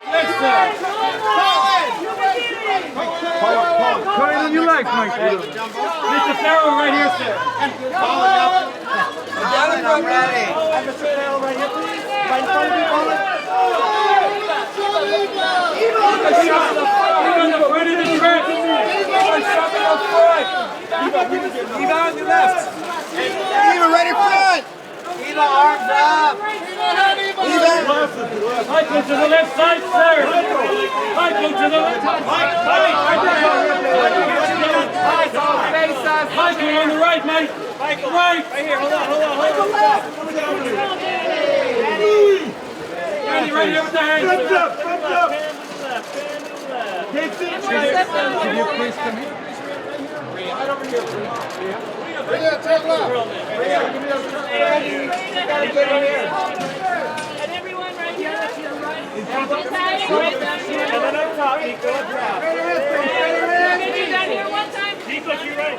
Put it on your legs, Mike. Mr. Farrell right here, sir. I'm ready. I'm Mr. Farrell right here, please. Right in front of you, Colette. Eva on your left. Eva, right in front. Eva, arms up. Eva. Michael to the left side, sir. Michael to the left side. Michael on the right, Mike. Michael, right. Right here, hold on. Michael left. Danny, right here with the hands. Thumbs up. Take it. Can you please come here? Right over here, please. Yeah, take left. And everyone right here. And then up top, Nico, up top. Can you down here one time? Nico, you're right.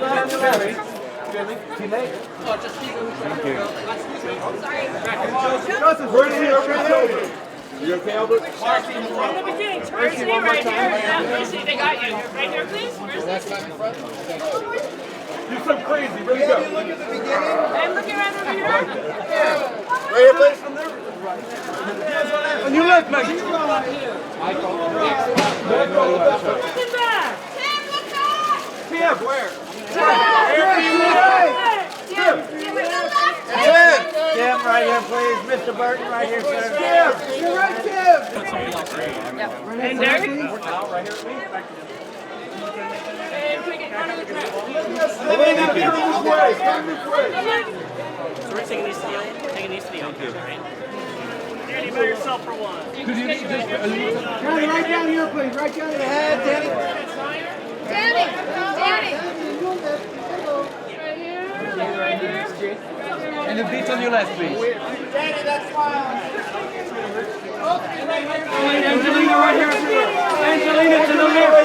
Oh, just Thank you. You okay, Albert? From the beginning, where's he right here? Where's he? They got you. Right here, please. Where's he? Do some crazy. Ready to go. Look at the beginning. I'm looking right over here. Right here, please. On your left, Mike. Looking back. Tim, look back. Tim, where? Tim, right here, please. Mr. Burton, right here, sir. Tim, you're right, Tim. And Derek? And we get one of the tracks. So we're taking these to the office, right? Danny, by yourself for one. Danny, right down here, please. Right down your head, Danny. Danny. Right here. And the beat on your left, please. Danny, that's fine. Angelina right here. Angelina to the left.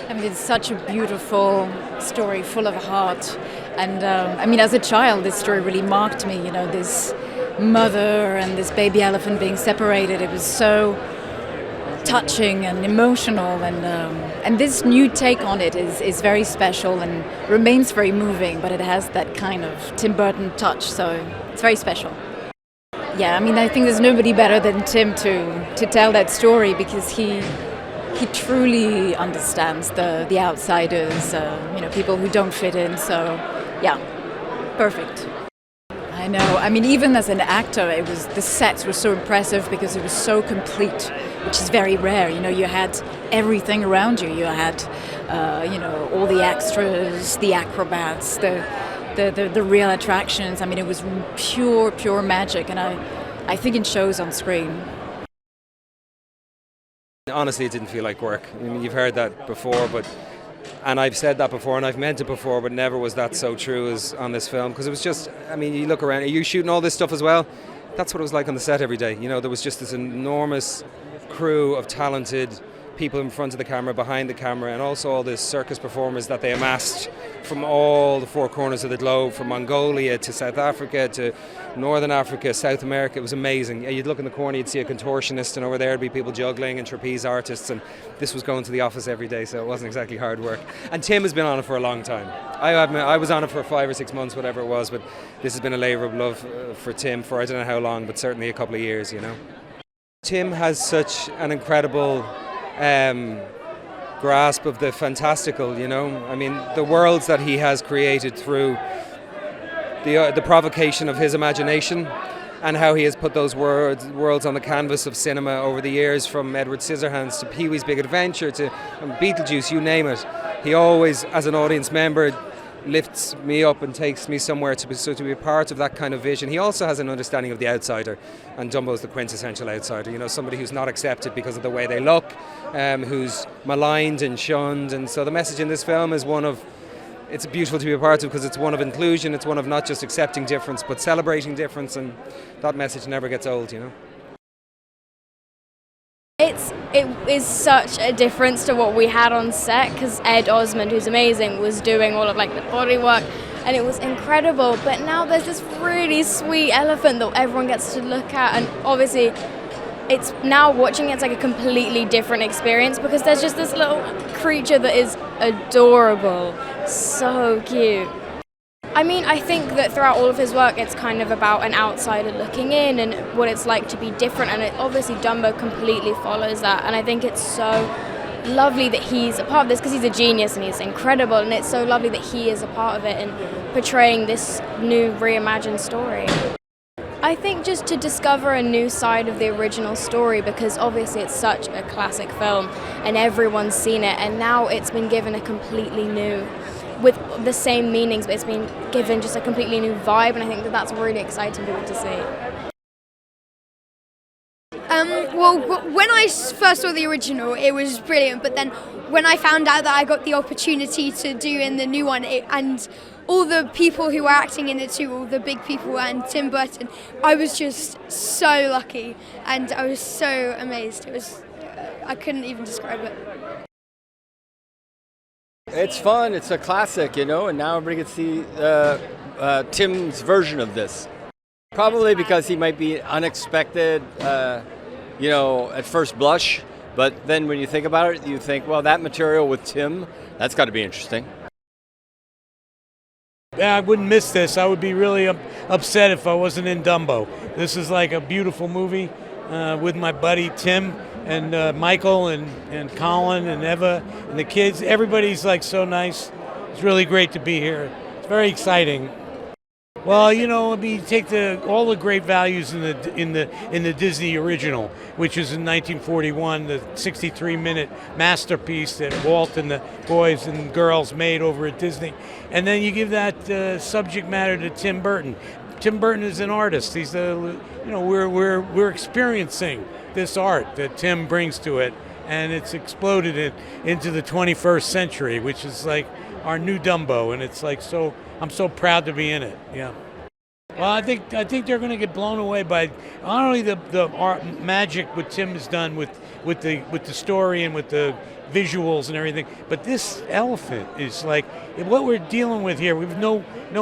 I mean, it's such a beautiful story, full of heart. And I mean, as a child, this story really marked me. You know, this mother and this baby elephant being separated. It was so touching and emotional. And this new take on it is very special and remains very moving. But it has that kind of Tim Burton touch, so it's very special. Yeah, I mean, I think there's nobody better than Tim to tell that story, because he truly understands the outsiders, you know, people who don't fit in. So, yeah, perfect. I know. I mean, even as an actor, the sets were so impressive because it was so complete, which is very rare. You know, you had everything around you. You had, you know, all the extras, the acrobats, the real attractions. I mean, it was pure magic, and I think it shows on screen. Honestly, it didn't feel like work. I mean, you've heard that before, and I've said that before, and I've meant it before, but never was that so true as on this film, because it was just, I mean, you look around, are you shooting all this stuff as well? That's what it was like on the set every day. You know, there was just this enormous crew of talented people in front of the camera, behind the camera, and also all the circus performers that they amassed from all the four corners of the globe, from Mongolia to South Africa to Northern Africa, South America. It was amazing. You'd look in the corner, you'd see a contortionist, and over there would be people juggling and trapeze artists, and this was going to the office every day, so it wasn't exactly hard work. And Tim has been on it for a long time. I was on it for 5 or 6 months, whatever it was, but this has been a labour of love for Tim for I don't know how long, but certainly a couple of years, you know. Tim has such an incredible grasp of the fantastical, you know. I mean, the worlds that he has created through the provocation of his imagination, and how he has put those worlds on the canvas of cinema over the years, from Edward Scissorhands to Pee-wee's Big Adventure to Beetlejuice, you name it. He always, as an audience member, lifts me up and takes me somewhere to be a part of that kind of vision. He also has an understanding of the outsider, and Dumbo's the quintessential outsider, you know, somebody who's not accepted because of the way they look, who's maligned and shunned. And so the message in this film is one of, it's beautiful to be a part of, because it's one of inclusion, it's one of not just accepting difference but celebrating difference, and that message never gets old, you know. It is such a difference to what we had on set, because Ed Osmond, who's amazing, was doing all of like the body work, and it was incredible. But now there's this really sweet elephant that everyone gets to look at, and obviously it's now watching it's like a completely different experience, because there's just this little creature that is adorable, so cute. I mean, I think that throughout all of his work, it's kind of about an outsider looking in and what it's like to be different. And obviously, Dumbo completely follows that. And I think it's so lovely that he's a part of this, because he's a genius and he's incredible. And it's so lovely that he is a part of it and portraying this new reimagined story. I think just to discover a new side of the original story, because obviously it's such a classic film and everyone's seen it. And now it's been given a completely new, with the same meanings, but it's been given just a completely new vibe, and I think that that's really exciting for people to see. Well, when I first saw the original, it was brilliant, but then when I found out that I got the opportunity to do in the new one, and all the people who were acting in it too, all the big people and Tim Burton, I was just so lucky, and I was so amazed. It was, I couldn't even describe it. It's fun. It's a classic, and now everybody gets to see Tim's version of this. Probably because he might be unexpected, at first blush. But then when you think about it, you think, well, that material with Tim, that's got to be interesting. Yeah, I wouldn't miss this. I would be really upset if I wasn't in Dumbo. This is like a beautiful movie with my buddy Tim and Michael and Colin and Eva and the kids. Everybody's like so nice. It's really great to be here. It's very exciting. Well, take all the great values in the Disney original, which is in 1941, the 63-minute masterpiece that Walt and the boys and girls made over at Disney, and then you give that subject matter to Tim Burton. Tim Burton is an artist. He's we're experiencing this art that Tim brings to it, and it's exploded into the 21st century, which is like our new Dumbo, and it's like so. I'm so proud to be in it. Yeah. Well, I think they're going to get blown away by not only the art magic what Tim has done with the story and with the visuals and everything, but this elephant is like what we're dealing with here. We've no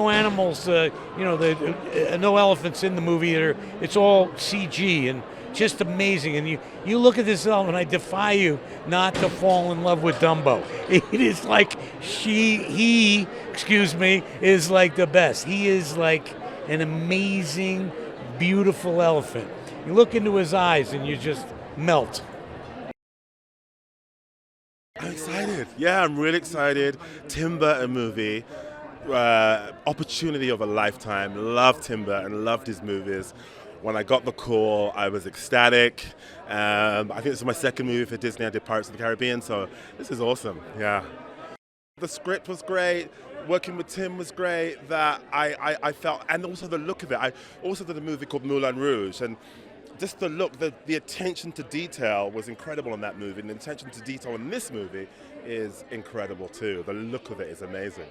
animals, no elephants in the movie. It's all CG and just amazing. And you look at this elephant, I defy you not to fall in love with Dumbo. It is like he is like the best. He is like an amazing, beautiful elephant. You look into his eyes and you just melt. I'm excited. Yeah, I'm really excited. Tim Burton movie, opportunity of a lifetime. Loved Tim Burton, loved his movies. When I got the call, I was ecstatic. I think this is my second movie for Disney. I did Pirates of the Caribbean, so this is awesome. Yeah. The script was great. Working with Tim was great. That I felt, and also the look of it. I also did a movie called Moulin Rouge, and just the look, the attention to detail was incredible in that movie, and the attention to detail in this movie is incredible too. The look of it is amazing.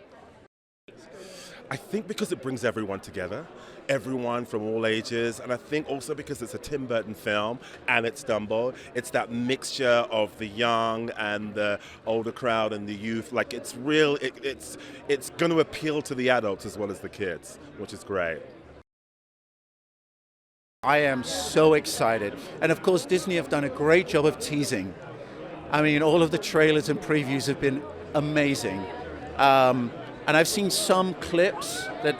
I think because it brings everyone together, everyone from all ages, and I think also because it's a Tim Burton film and it's Dumbo, it's that mixture of the young and the older crowd and the youth. Like it's real, it's going to appeal to the adults as well as the kids, which is great. I am so excited. And of course, Disney have done a great job of teasing. I mean, all of the trailers and previews have been amazing. And I've seen some clips that,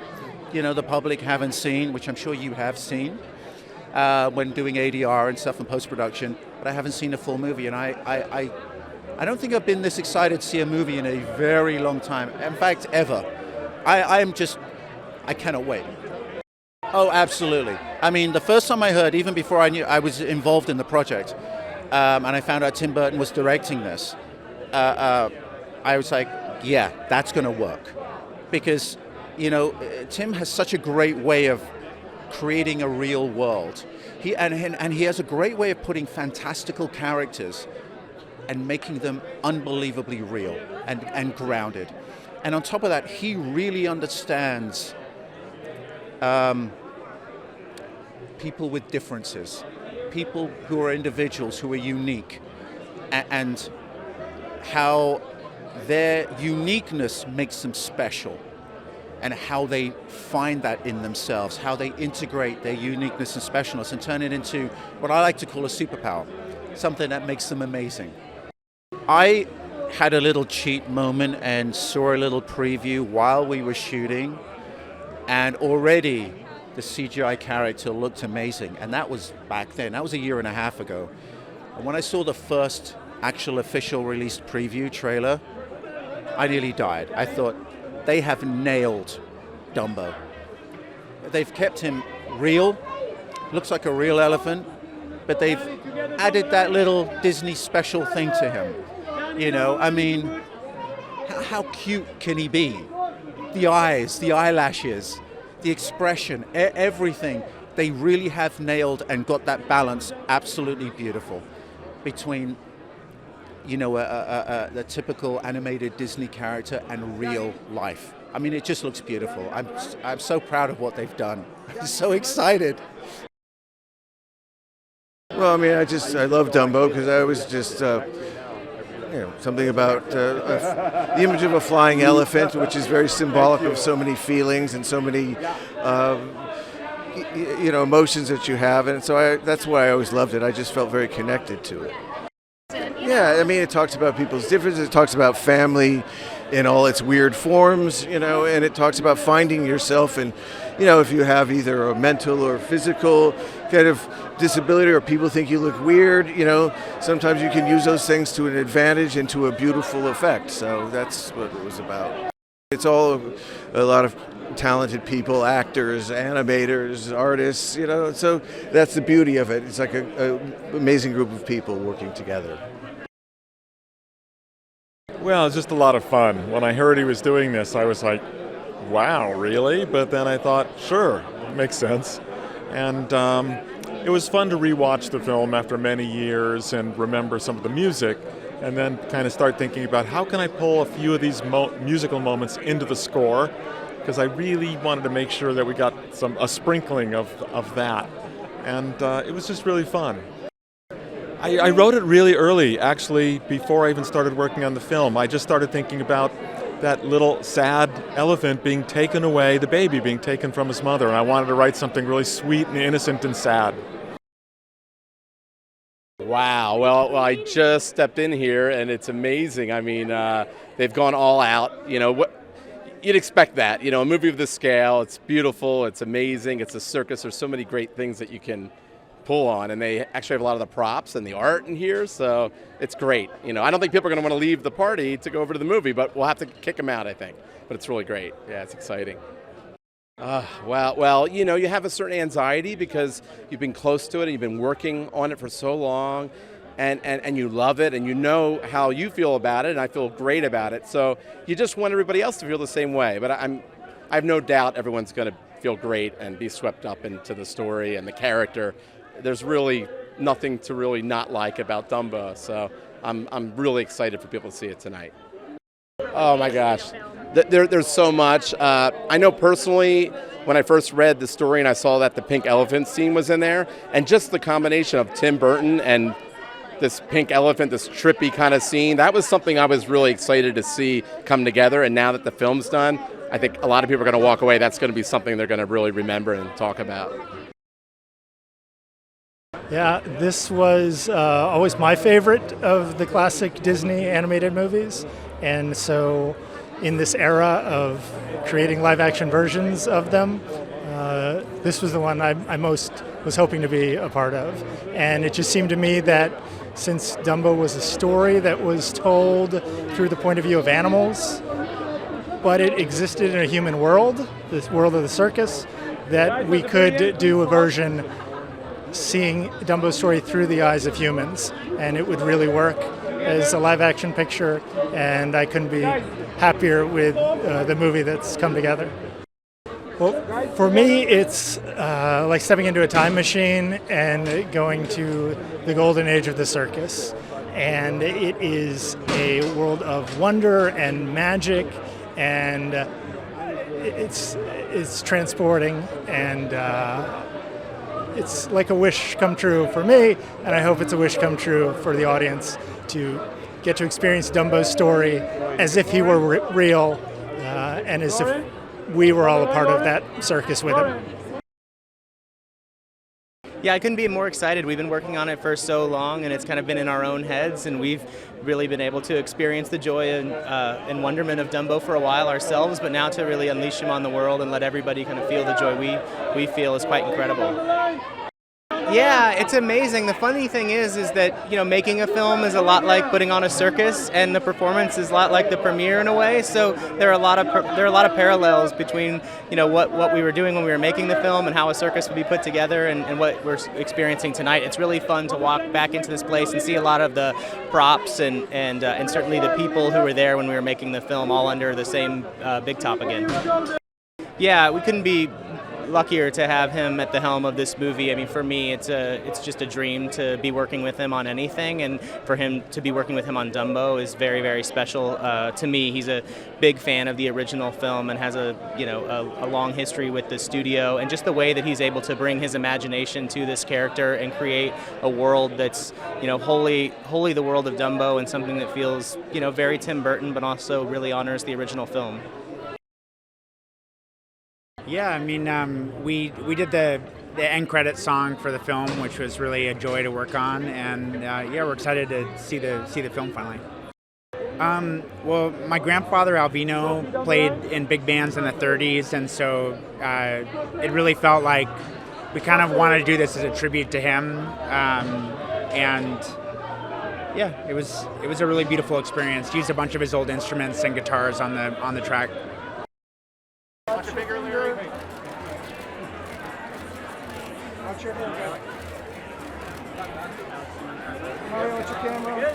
the public haven't seen, which I'm sure you have seen, when doing ADR and stuff in post-production, but I haven't seen the full movie. And I don't think I've been this excited to see a movie in a very long time. In fact, ever. I cannot wait. Oh, absolutely. I mean, the first time I heard, even before I knew I was involved in the project, and I found out Tim Burton was directing this, I was like, yeah, that's going to work. Because, Tim has such a great way of creating a real world. He has a great way of putting fantastical characters and making them unbelievably real and grounded. And on top of that, he really understands people with differences, people who are individuals, who are unique. and how their uniqueness makes them special, and how they find that in themselves, how they integrate their uniqueness and specialness and turn it into what I like to call a superpower, something that makes them amazing. I had a little cheat moment and saw a little preview while we were shooting, and already the CGI character looked amazing, and that was back then. That was a year and a half ago. And when I saw the first actual official released preview trailer, I nearly died. I thought, they have nailed Dumbo. They've kept him real, looks like a real elephant, but they've added that little Disney special thing to him. You know, I mean, how cute can he be? The eyes, the eyelashes, the expression, everything. They really have nailed and got that balance absolutely beautiful between, you know, the typical animated Disney character and real life. I mean, it just looks beautiful. I'm so proud of what they've done. I'm so excited. Well, I mean, I love Dumbo because I was just, something about the image of a flying elephant, which is very symbolic of so many feelings and so many, emotions that you have. And so that's why I always loved it. I just felt very connected to it. Yeah, I mean, it talks about people's differences. It talks about family in all its weird forms, and it talks about finding yourself and, if you have either a mental or physical kind of disability or people think you look weird, sometimes you can use those things to an advantage and to a beautiful effect. So that's what it was about. It's all a lot of talented people, actors, animators, artists, so that's the beauty of it. It's like an amazing group of people working together. Well, it's just a lot of fun. When I heard he was doing this, I was like, wow, really? But then I thought, sure, it makes sense. And it was fun to rewatch the film after many years and remember some of the music, and then kind of start thinking about how can I pull a few of these musical moments into the score, because I really wanted to make sure that we got a sprinkling of that. And it was just really fun. I wrote it really early, actually, before I even started working on the film. I just started thinking about that little sad elephant being taken away, the baby being taken from his mother, and I wanted to write something really sweet and innocent and sad. Wow, well, I just stepped in here, and it's amazing. I mean, they've gone all out. You'd expect that. A movie of this scale, it's beautiful, it's amazing, it's a circus. There's so many great things that you can pull on, and they actually have a lot of the props and the art in here, so it's great. I don't think people are going to want to leave the party to go over to the movie, but we'll have to kick them out, I think. But it's really great. Yeah, it's exciting. Well, you have a certain anxiety because you've been close to it and you've been working on it for so long, and you love it, and you know how you feel about it, and I feel great about it. So you just want everybody else to feel the same way. But I have no doubt everyone's going to feel great and be swept up into the story and the character. There's really nothing to really not like about Dumbo, so I'm really excited for people to see it tonight. Oh my gosh, there's so much. I know personally, when I first read the story and I saw that the pink elephant scene was in there, and just the combination of Tim Burton and this pink elephant, this trippy kind of scene, that was something I was really excited to see come together. And now that the film's done, I think a lot of people are going to walk away. That's going to be something they're going to really remember and talk about. Yeah, this was always my favorite of the classic Disney animated movies. And so in this era of creating live-action versions of them, this was the one I most was hoping to be a part of. And it just seemed to me that since Dumbo was a story that was told through the point of view of animals, but it existed in a human world, this world of the circus, that we could do a version seeing Dumbo's story through the eyes of humans, and it would really work as a live-action picture, and I couldn't be happier with the movie that's come together. Well, for me, it's like stepping into a time machine and going to the golden age of the circus, and it is a world of wonder and magic, and it's transporting, and it's like a wish come true for me, and I hope it's a wish come true for the audience to get to experience Dumbo's story as if he were real, and as if we were all a part of that circus with him. Yeah, I couldn't be more excited. We've been working on it for so long, and it's kind of been in our own heads, and we've really been able to experience the joy and wonderment of Dumbo for a while ourselves, but now to really unleash him on the world and let everybody kind of feel the joy we feel is quite incredible. Yeah, it's amazing. The funny thing is that, you know, making a film is a lot like putting on a circus, and the performance is a lot like the premiere in a way. So there are a lot of parallels between, you know, what we were doing when we were making the film and how a circus would be put together, and what we're experiencing tonight. It's really fun to walk back into this place and see a lot of the props and certainly the people who were there when we were making the film all under the same big top again. Yeah, we couldn't be luckier to have him at the helm of this movie. I mean, for me, it's just a dream to be working with him on anything, and for him to be working with him on Dumbo is very, very special to me. He's a big fan of the original film and has a long history with the studio, and just the way that he's able to bring his imagination to this character and create a world that's, you know, wholly the world of Dumbo, and something that feels, you know, very Tim Burton, but also really honors the original film. Yeah, I mean, we did the end credits song for the film, which was really a joy to work on, and yeah, we're excited to see the film finally. Well, my grandfather Albino played in big bands in the 30s, and so it really felt like we kind of wanted to do this as a tribute to him, and yeah, it was a really beautiful experience. Used a bunch of his old instruments and guitars on the track. Watch your hair, Mario, what's your camera?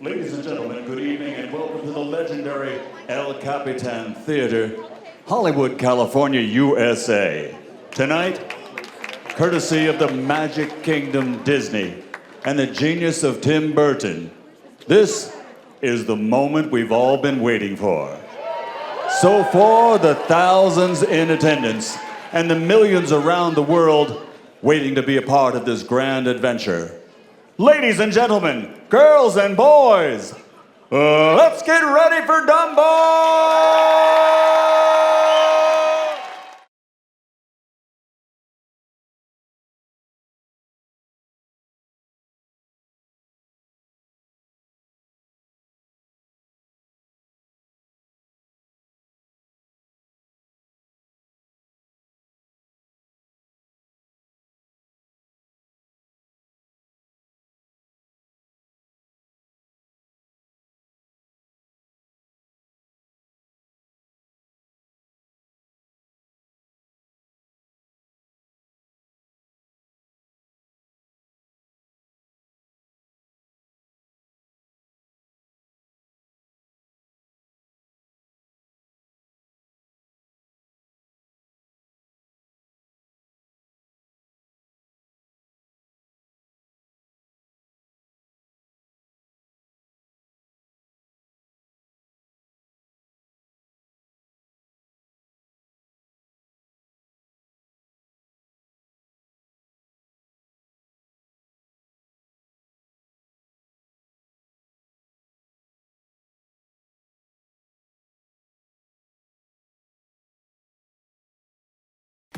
Ladies and gentlemen, good evening and welcome to the legendary El Capitan Theater, Hollywood, California, USA. Tonight, courtesy of the Magic Kingdom Disney and the genius of Tim Burton, this is the moment we've all been waiting for. So for the thousands in attendance and the millions around the world waiting to be a part of this grand adventure, ladies and gentlemen, girls and boys, let's get ready for Dumbo!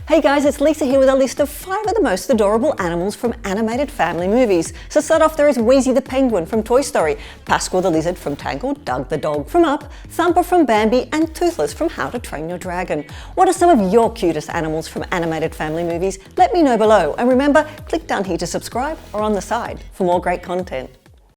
Hey guys, it's Lisa here with a list of 5 of the most adorable animals from animated family movies. So start off, there is Wheezy the penguin from Toy Story, Pascal the lizard from Tangled, Doug the dog from Up, Thumper from Bambi, and Toothless from How to Train Your Dragon. What are some of your cutest animals from animated family movies? Let me know below, and remember, click down here to subscribe or on the side for more great content.